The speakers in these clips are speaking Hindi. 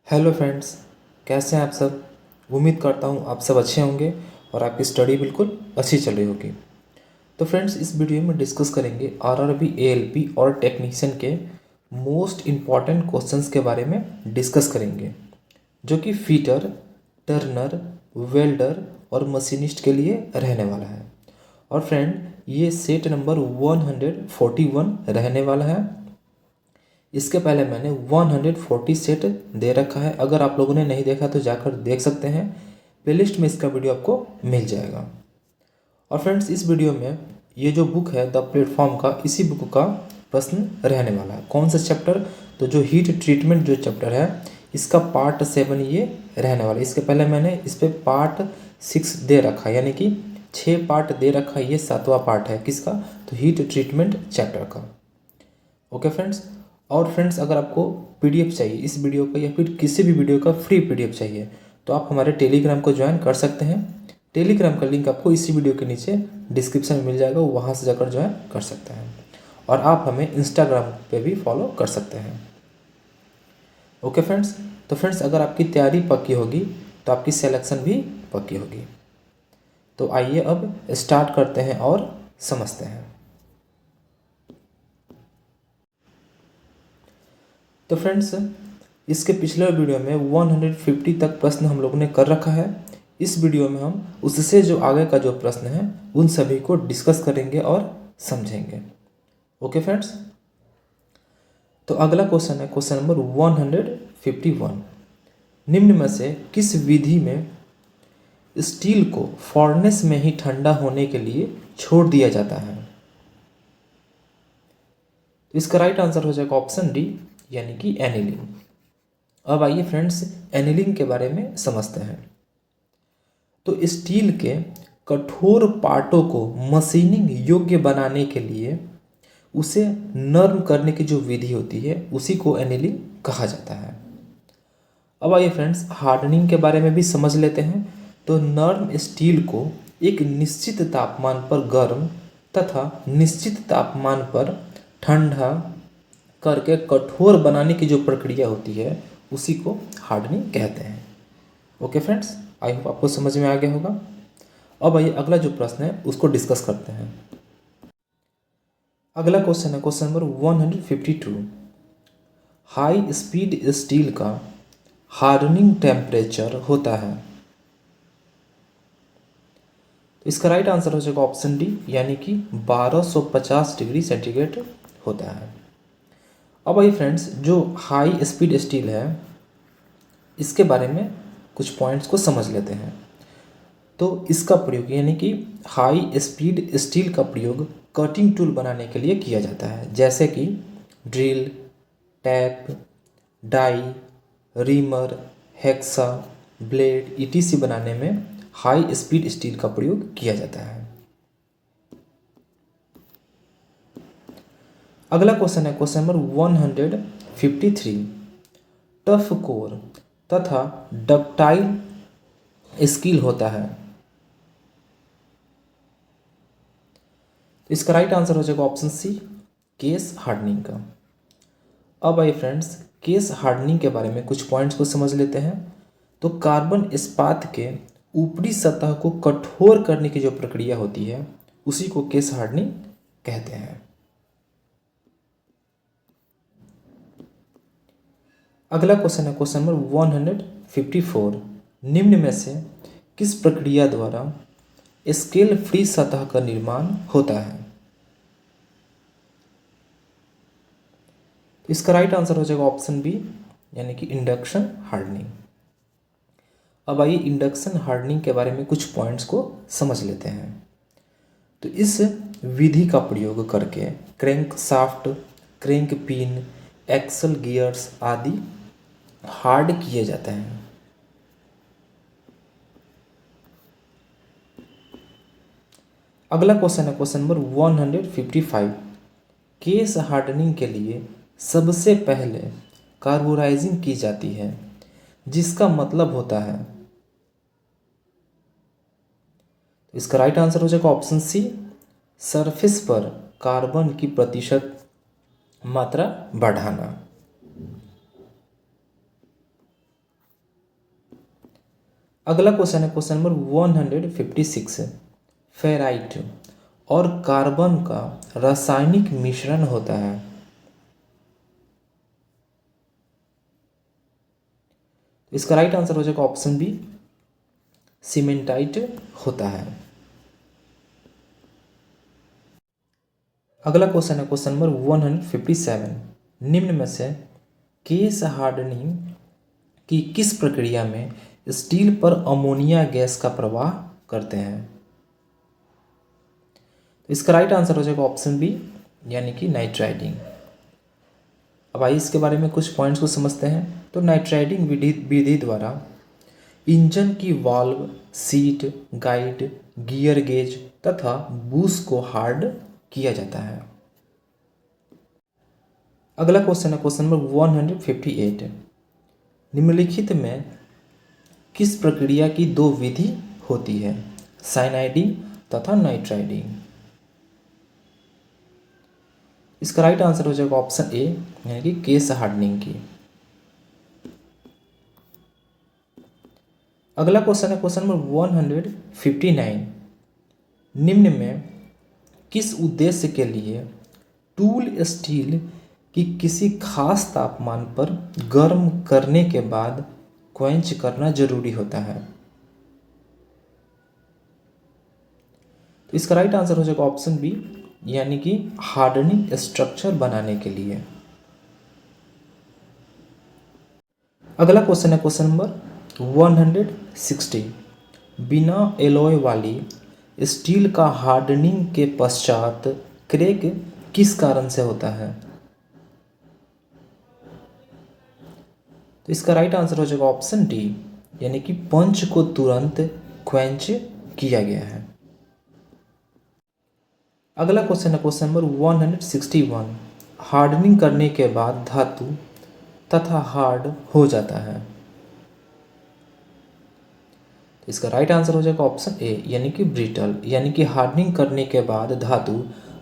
हेलो फ्रेंड्स, कैसे हैं आप सब। उम्मीद करता हूँ आप सब अच्छे होंगे और आपकी स्टडी बिल्कुल अच्छी चल रही होगी। तो फ्रेंड्स, इस वीडियो में डिस्कस करेंगे आरआरबी एएलपी और टेक्नीशियन के मोस्ट इम्पॉर्टेंट क्वेश्चंस के बारे में डिस्कस करेंगे, जो कि फीटर, टर्नर, वेल्डर और मशीनिस्ट के लिए रहने वाला है। और फ्रेंड, ये सेट नंबर 141 रहने वाला है। इसके पहले मैंने 140 सेट दे रखा है। अगर आप लोगों ने नहीं देखा तो जाकर देख सकते हैं, प्लेलिस्ट में इसका वीडियो आपको मिल जाएगा। और फ्रेंड्स, इस वीडियो में ये जो बुक है द प्लेटफॉर्म का, इसी बुक का प्रश्न रहने वाला है। कौन सा चैप्टर? तो जो हीट ट्रीटमेंट जो चैप्टर है, इसका पार्ट 7 ये रहने वाला है। इसके पहले मैंने इस पर पार्ट 6 दे रखा है, यानी कि 6 पार्ट दे रखा है। ये 7वां पार्ट है किसका? तो हीट ट्रीटमेंट चैप्टर का। Okay friends. और फ्रेंड्स, अगर आपको पीडीएफ चाहिए इस वीडियो का या फिर किसी भी वीडियो का फ्री पीडीएफ चाहिए, तो आप हमारे टेलीग्राम को ज्वाइन कर सकते हैं। टेलीग्राम का लिंक आपको इसी वीडियो के नीचे डिस्क्रिप्शन में मिल जाएगा, वहाँ से जाकर ज्वाइन कर सकते हैं। और आप हमें इंस्टाग्राम पे भी फॉलो कर सकते हैं। Okay friends. तो फ्रेंड्स, अगर आपकी तैयारी पक्की होगी तो आपकी सिलेक्शन भी पक्की होगी। तो आइए अब स्टार्ट करते हैं और समझते हैं। तो फ्रेंड्स, इसके पिछले वीडियो में 150 तक प्रश्न हम लोगों ने कर रखा है। इस वीडियो में हम उससे जो आगे का जो प्रश्न है उन सभी को डिस्कस करेंगे और समझेंगे। Okay friends. तो अगला क्वेश्चन है क्वेश्चन नंबर 151। निम्न में से किस विधि में स्टील को फॉर्नेस में ही ठंडा होने के लिए छोड़ दिया जाता है? इसका राइट आंसर हो जाएगा ऑप्शन डी, यानी कि एनिलिंग। अब आइए फ्रेंड्स, एनिलिंग के बारे में समझते हैं। तो स्टील के कठोर पार्टों को मशीनिंग योग्य बनाने के लिए उसे नर्म करने की जो विधि होती है उसी को एनिलिंग कहा जाता है। अब आइए फ्रेंड्स, हार्डनिंग के बारे में भी समझ लेते हैं। तो नर्म स्टील को एक निश्चित तापमान पर गर्म तथा निश्चित तापमान पर ठंडा करके कठोर बनाने की जो प्रक्रिया होती है उसी को हार्डनिंग कहते हैं। ओके फ्रेंड्स, आई होप आपको समझ में आ गया होगा। अब आइए अगला जो प्रश्न है उसको डिस्कस करते हैं। अगला क्वेश्चन है question number 152। High speed steel का हार्डनिंग टेम्परेचर होता है? तो इसका राइट आंसर हो जाएगा ऑप्शन डी, यानी कि 1250 डिग्री सेंटीग्रेड होता है। अब आइए फ्रेंड्स, जो हाई स्पीड स्टील है इसके बारे में कुछ पॉइंट्स को समझ लेते हैं। तो इसका प्रयोग, यानी कि हाई स्पीड स्टील का प्रयोग कटिंग टूल बनाने के लिए किया जाता है, जैसे कि drill, tap, die, reamer, hexa, blade ETC बनाने में हाई स्पीड स्टील का प्रयोग किया जाता है। अगला क्वेश्चन है क्वेश्चन नंबर 153। टफ कोर तथा डक्टाइल स्कील होता है? तो इसका राइट आंसर हो जाएगा ऑप्शन सी, केस हार्डनिंग का। अब आइए फ्रेंड्स, केस हार्डनिंग के बारे में कुछ पॉइंट्स को समझ लेते हैं। तो कार्बन इस्पात के ऊपरी सतह को कठोर करने की जो प्रक्रिया होती है उसी को केस हार्डनिंग कहते हैं। अगला क्वेश्चन है क्वेश्चन नंबर 154। निम्न में से किस प्रक्रिया द्वारा स्केल फ्री सतह का निर्माण होता है? तो इसका राइट आंसर हो जाएगा ऑप्शन बी, यानी कि इंडक्शन हार्डनिंग। अब आइए इंडक्शन हार्डनिंग के बारे में कुछ पॉइंट्स को समझ लेते हैं। तो इस विधि का प्रयोग करके crank shaft, crank pin, axle gears आदि हार्ड किए जाते हैं। अगला क्वेश्चन है क्वेश्चन नंबर 155। केस हार्डनिंग के लिए सबसे पहले कार्बोराइजिंग की जाती है, जिसका मतलब होता है। इसका राइट आंसर हो जाएगा ऑप्शन सी, सरफेस पर कार्बन की प्रतिशत मात्रा बढ़ाना। अगला क्वेश्चन है क्वेश्चन नंबर 156। फेराइट और कार्बन का रासायनिक मिश्रण होता है। इसका राइट आंसर हो जाएगा ऑप्शन बी, सीमेंटाइट होता है। अगला क्वेश्चन है क्वेश्चन नंबर 157। निम्न में से केस हार्डनिंग की किस प्रक्रिया में स्टील पर अमोनिया गैस का प्रवाह करते हैं। तो इसका राइट आंसर हो जाएगा ऑप्शन बी, यानी कि नाइट्राइडिंग। अब आइए इसके बारे में कुछ पॉइंट्स को समझते हैं। तो नाइट्राइडिंग विधि द्वारा इंजन की valve, seat, guide, gear gauge तथा बूस को हार्ड किया जाता है। अगला क्वेश्चन है क्वेश्चन नंबर 158। निम्नलिखित में किस प्रक्रिया की दो विधि होती है, साइनाइडिंग तथा नाइट्राइडिंग। इसका राइट आंसर हो जाएगा ऑप्शन ए, यानी कि केस हार्डनिंग की। अगला क्वेश्चन है क्वेश्चन नंबर 159। निम्न में किस उद्देश्य के लिए टूल स्टील की किसी खास तापमान पर गर्म करने के बाद क्वेंच करना जरूरी होता है। तो इसका राइट आंसर हो जाएगा ऑप्शन बी, यानी कि हार्डनिंग स्ट्रक्चर बनाने के लिए। अगला क्वेश्चन है क्वेश्चन नंबर 160। बिना एलॉय वाली स्टील का हार्डनिंग के पश्चात क्रैक किस कारण से होता है। तो इसका राइट आंसर हो जाएगा ऑप्शन डी, यानी कि पंच को तुरंत क्वेंच किया गया है। अगला क्वेश्चन है क्वेश्चन नंबर 161। हार्डनिंग करने के बाद धातु तथा हार्ड हो जाता है। इसका राइट आंसर हो जाएगा ऑप्शन ए, यानी कि ब्रिटल, यानी कि हार्डनिंग करने के बाद धातु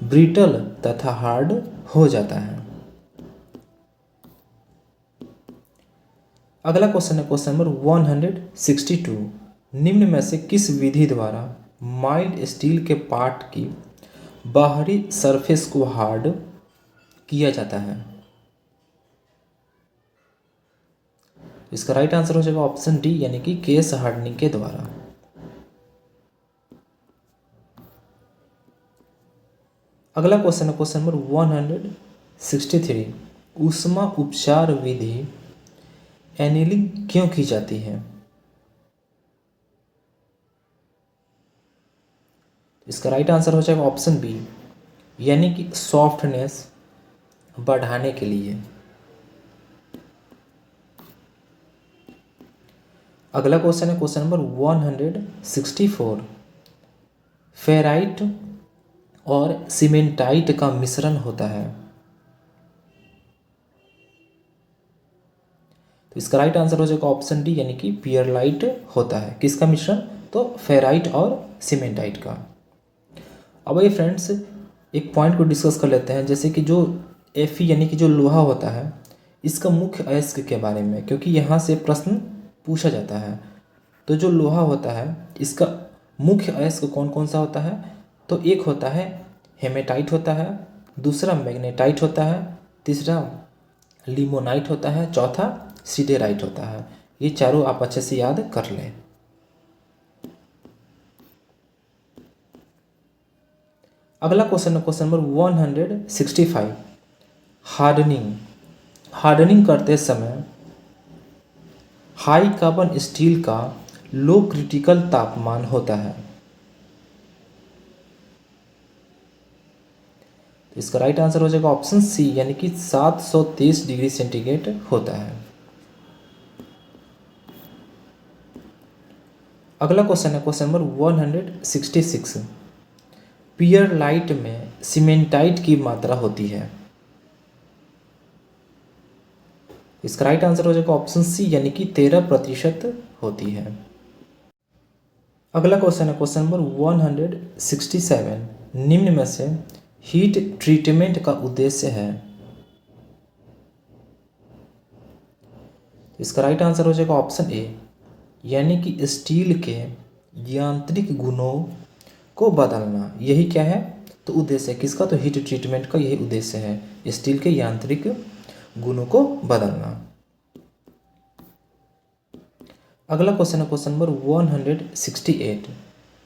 ब्रिटल तथा हार्ड हो जाता है। अगला क्वेश्चन है क्वेश्चन नंबर 162। निम्न में से किस विधि द्वारा माइल्ड स्टील के पार्ट की बाहरी सरफेस को हार्ड किया जाता है। इसका राइट आंसर हो जाएगा ऑप्शन डी, यानी कि केस हार्डनिंग के द्वारा। अगला क्वेश्चन है क्वेश्चन नंबर 163। ऊष्मा उपचार विधि एनीलिंग क्यों की जाती है। इसका राइट आंसर हो जाएगा ऑप्शन बी, यानी कि सॉफ्टनेस बढ़ाने के लिए। अगला क्वेश्चन है क्वेश्चन नंबर 164। फेराइट और सीमेंटाइट का मिश्रण होता है। तो इसका राइट आंसर हो जाएगा ऑप्शन डी, यानी कि पियरलाइट होता है। किसका मिश्रण, तो फेराइट और सीमेंटाइट का। अब ये फ्रेंड्स एक पॉइंट को डिस्कस कर लेते हैं, जैसे कि जो एफी यानी कि जो लोहा होता है, इसका मुख्य अयस्क के बारे में, क्योंकि यहाँ से प्रश्न पूछा जाता है। तो जो लोहा होता है इसका मुख्य अयस्क कौन कौन सा होता है, तो एक होता है हेमेटाइट होता है, दूसरा मैग्नेटाइट होता है, तीसरा लिमोनाइट होता है, चौथा सिडेराइट होता है। ये चारों आप अच्छे से याद कर लें। अगला क्वेश्चन है क्वेश्चन नंबर 165। हार्डनिंग करते समय हाई कार्बन स्टील का लो क्रिटिकल तापमान होता है। तो इसका राइट आंसर हो जाएगा ऑप्शन सी, यानी कि 730 डिग्री सेंटीग्रेड होता है। अगला क्वेश्चन है क्वेश्चन नंबर 166। पियरलाइट में सीमेंटाइट की मात्रा होती है। इसका राइट आंसर हो जाएगा ऑप्शन सी, यानी कि 13% होती है। अगला क्वेश्चन है क्वेश्चन नंबर 167। निम्न में से हीट ट्रीटमेंट का उद्देश्य है। इसका राइट आंसर हो जाएगा ऑप्शन ए, यानी कि स्टील के यांत्रिक गुणों को बदलना, यही क्या है तो उद्देश्य है किसका, तो हीट ट्रीटमेंट का यही उद्देश्य है, स्टील के यांत्रिक गुणों को बदलना। अगला क्वेश्चन है क्वेश्चन नंबर 168।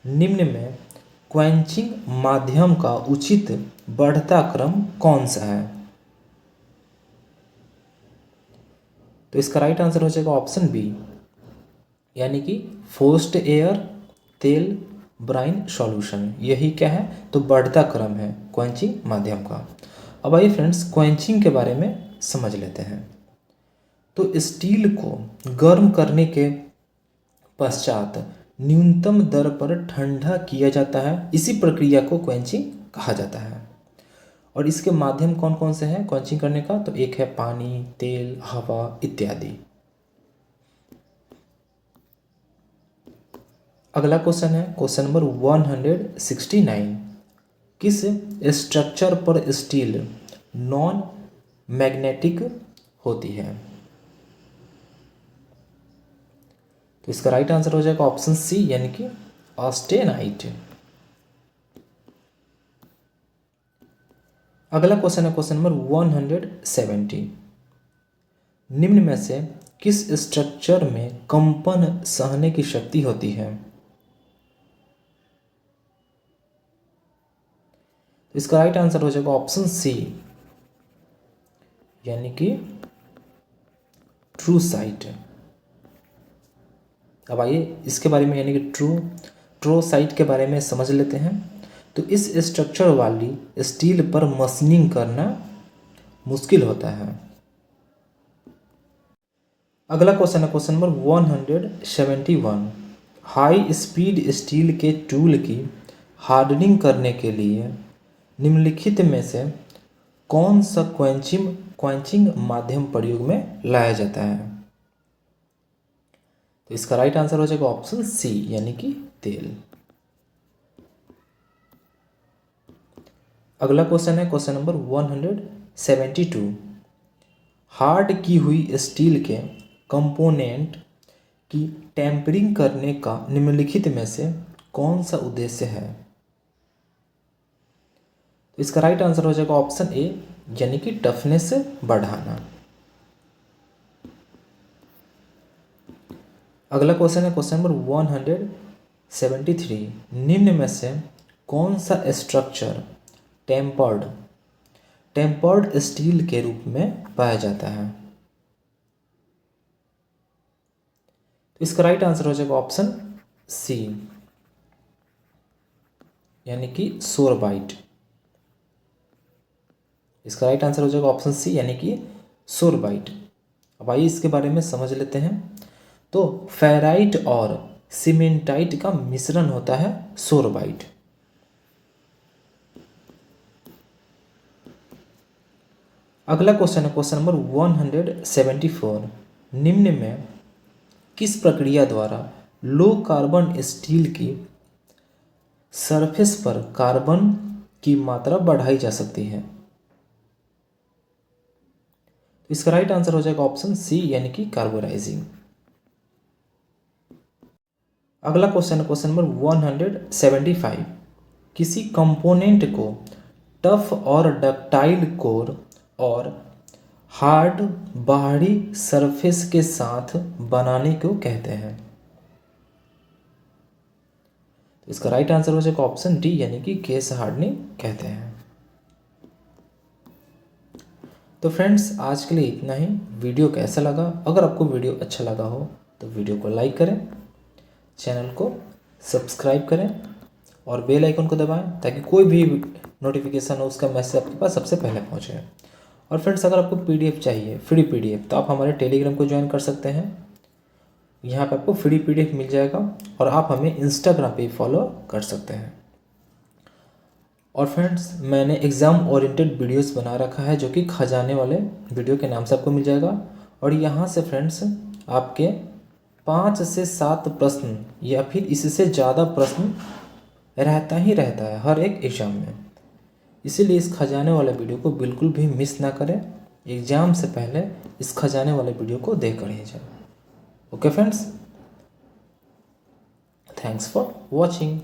निम्न में क्वेंचिंग माध्यम का उचित बढ़ता क्रम कौन सा है। तो इसका राइट आंसर हो जाएगा ऑप्शन बी, यानी कि फोर्स्ड एयर तेल ब्राइन सॉल्यूशन, यही क्या है तो बढ़ता क्रम है क्वेंचिंग माध्यम का। अब आइए फ्रेंड्स क्वेंचिंग के बारे में समझ लेते हैं। तो स्टील को गर्म करने के पश्चात न्यूनतम दर पर ठंडा किया जाता है, इसी प्रक्रिया को क्वेंचिंग कहा जाता है। और इसके माध्यम कौन कौन से हैं क्वेंचिंग करने का, तो एक है पानी, तेल, हवा इत्यादि। अगला क्वेश्चन है क्वेश्चन नंबर 169। किस स्ट्रक्चर पर स्टील नॉन मैग्नेटिक होती है। तो इसका राइट आंसर हो जाएगा ऑप्शन सी, यानी कि ऑस्टेनाइट। अगला क्वेश्चन है क्वेश्चन नंबर 170। निम्न में से किस स्ट्रक्चर में कंपन सहने की शक्ति होती है। तो इसका राइट आंसर हो जाएगा ऑप्शन सी, यानी कि ट्रू साइट। अब आइए इसके बारे में यानी कि ट्रू साइट के बारे में समझ लेते हैं। तो इस स्ट्रक्चर वाली स्टील पर मशीनिंग करना मुश्किल होता है। अगला क्वेश्चन है question number 171। High speed steel के टूल की हार्डनिंग करने के लिए निम्नलिखित में से कौन सा क्वेंचिंग माध्यम प्रयोग में लाया जाता है। तो इसका राइट आंसर हो जाएगा ऑप्शन सी, यानी कि तेल। अगला क्वेश्चन है क्वेश्चन नंबर 172। हार्ड की हुई स्टील के कंपोनेंट की टेम्परिंग करने का निम्नलिखित में से कौन सा उद्देश्य है। तो इसका राइट आंसर हो जाएगा ऑप्शन ए, यानी कि टफनेस बढ़ाना। अगला क्वेश्चन है क्वेश्चन नंबर 173। निम्न में से कौन सा स्ट्रक्चर टेम्पर्ड स्टील के रूप में पाया जाता है। तो इसका राइट आंसर हो जाएगा ऑप्शन सी, यानी कि सोरबाइट। इसका राइट आंसर हो जाएगा ऑप्शन सी, यानी कि सोरबाइट। अब आइए इसके बारे में समझ लेते हैं। तो फेराइट और सीमेंटाइट का मिश्रण होता है सोरबाइट। अगला क्वेश्चन है क्वेश्चन नंबर 174। निम्न में किस प्रक्रिया द्वारा लो कार्बन स्टील की सरफेस पर कार्बन की मात्रा बढ़ाई जा सकती है। इसका राइट आंसर हो जाएगा ऑप्शन सी, यानी कि कार्बोराइजिंग। अगला क्वेश्चन है क्वेश्चन नंबर 175। किसी कंपोनेंट को टफ और डक्टाइल कोर और हार्ड बाहरी सरफेस के साथ बनाने को कहते हैं। इसका राइट आंसर हो जाएगा ऑप्शन डी, यानी कि केस हार्डनिंग कहते हैं। तो फ्रेंड्स आज के लिए इतना ही। वीडियो कैसा लगा, अगर आपको वीडियो अच्छा लगा हो तो वीडियो को लाइक करें, चैनल को सब्सक्राइब करें और बेल आइकन को दबाएं ताकि कोई भी नोटिफिकेशन हो उसका मैसेज आपके पास सबसे पहले पहुंचे। और फ्रेंड्स अगर आपको पीडीएफ चाहिए, फ्री पीडीएफ, तो आप हमारे टेलीग्राम को ज्वाइन कर सकते हैं। यहाँ पे आपको फ्री पीडीएफ मिल जाएगा और आप हमें इंस्टाग्राम पे फॉलो कर सकते हैं। और फ्रेंड्स मैंने एग्ज़ाम ओरिएंटेड वीडियोस बना रखा है जो कि खजाने वाले वीडियो के नाम से आपको मिल जाएगा। और यहाँ से फ्रेंड्स आपके 5 से 7 प्रश्न या फिर इससे ज़्यादा प्रश्न रहता है हर एक एग्ज़ाम में। इसीलिए इस खजाने वाले वीडियो को बिल्कुल भी मिस ना करें। एग्ज़ाम से पहले इस खजाने वाले वीडियो को देख कर ही जाए। Okay friends, thanks for watching.